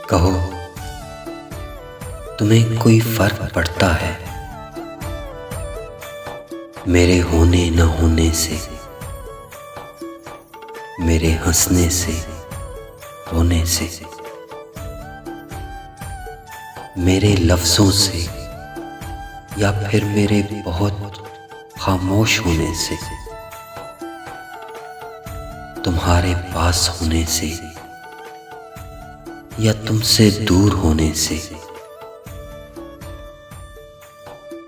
कहो, तुम्हें कोई फर्क पड़ता है मेरे होने न होने से, मेरे हंसने से, रोने से, मेरे लफ्ज़ों से या फिर मेरे बहुत खामोश होने से, तुम्हारे पास होने से या तुमसे दूर होने से।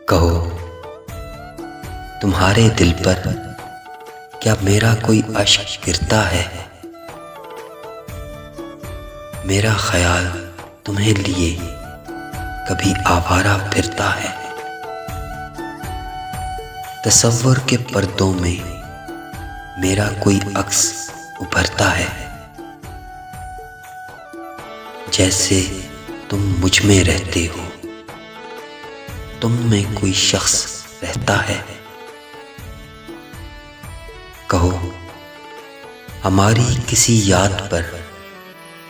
कहो, तुम्हारे दिल पर क्या मेरा कोई अश्क गिरता है? मेरा ख्याल तुम्हें लिए कभी आवारा फिरता है? तसव्वुर के पर्दों में मेरा कोई अक्स उभरता है? जैसे तुम मुझ में रहते हो, तुम में कोई शख्स रहता है? कहो, हमारी किसी याद पर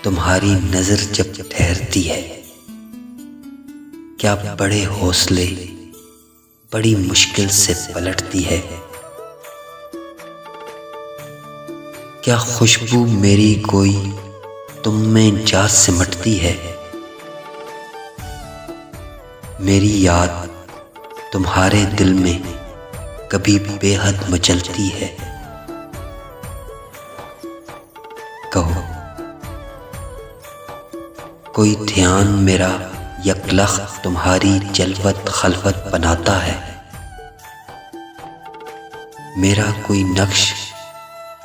तुम्हारी नजर जब ठहरती है, क्या बड़े हौसले बड़ी मुश्किल से पलटती है? क्या खुशबू मेरी कोई तुम में जा सिमटती है? मेरी याद तुम्हारे दिल में कभी बेहद मचलती है? कहो, कोई ध्यान मेरा यकलख तुम्हारी जलवत खलवत बनाता है? मेरा कोई नक्श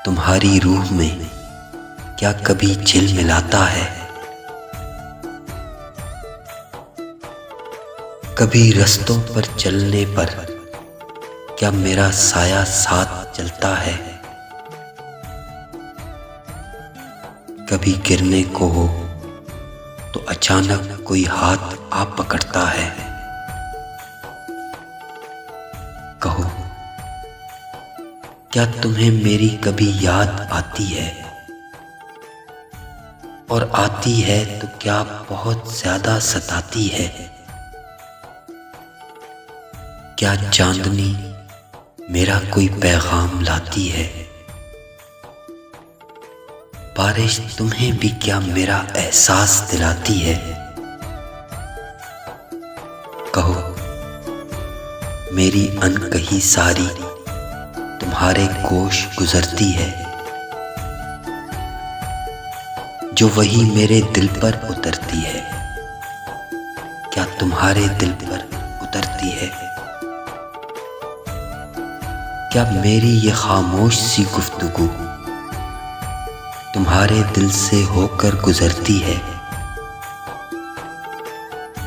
तुम्हारी रूह में क्या कभी झिल मिलाता है? कभी रस्तों पर चलने पर क्या मेरा साया साथ चलता है? कभी गिरने को हो तो अचानक कोई हाथ आ पकड़ता है? कहो, क्या तुम्हें मेरी कभी याद आती है? और आती है तो क्या बहुत ज्यादा सताती है? क्या चांदनी मेरा कोई पैगाम लाती है? बारिश तुम्हें भी क्या मेरा एहसास दिलाती है? कहो, मेरी अनकही सारी तुम्हारे गोश गुजरती है, जो वही मेरे दिल पर उतरती है? क्या तुम्हारे दिल पर उतरती है? क्या मेरी ये खामोश सी गुफ्तगू तुम्हारे दिल से होकर गुजरती है?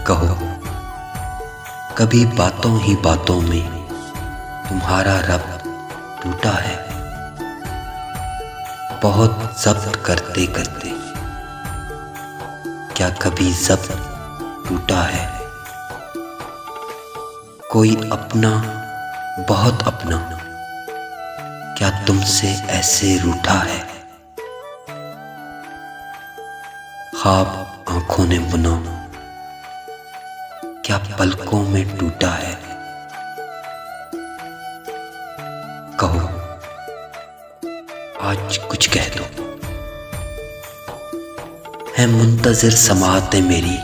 कहो, कभी बातों ही बातों में तुम्हारा रब्त टूटा है? बहुत ज़ब्त करते करते क्या कभी ज़ब्त टूटा है? कोई अपना, बहुत अपना, क्या तुमसे ऐसे रूठा है? ख्वाब आंखों ने बुना क्या पलकों में टूटा है? कहो, आज कुछ कह दो, है मुंतज़िर समाअतें मेरी।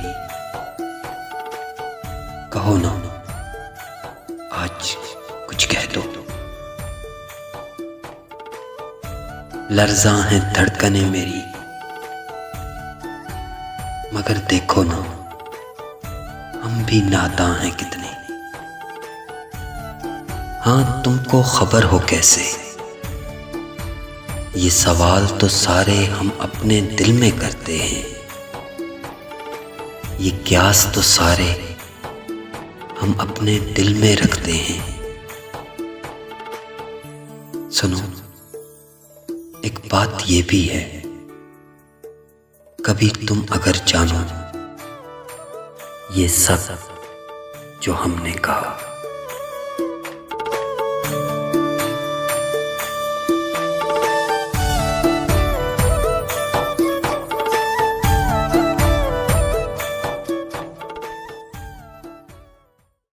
कहो ना, आज कुछ कह दो। लर्ज़ां हैं धड़कनें मेरी, मगर देखो ना, हम भी नादां हैं कितने। हाँ, तुमको खबर हो कैसे? ये सवाल तो सारे हम अपने दिल में करते हैं, ये क्यास तो सारे हम अपने दिल में रखते हैं। सुनो, एक बात ये भी है, कभी तुम अगर जानो ये सब जो हमने कहा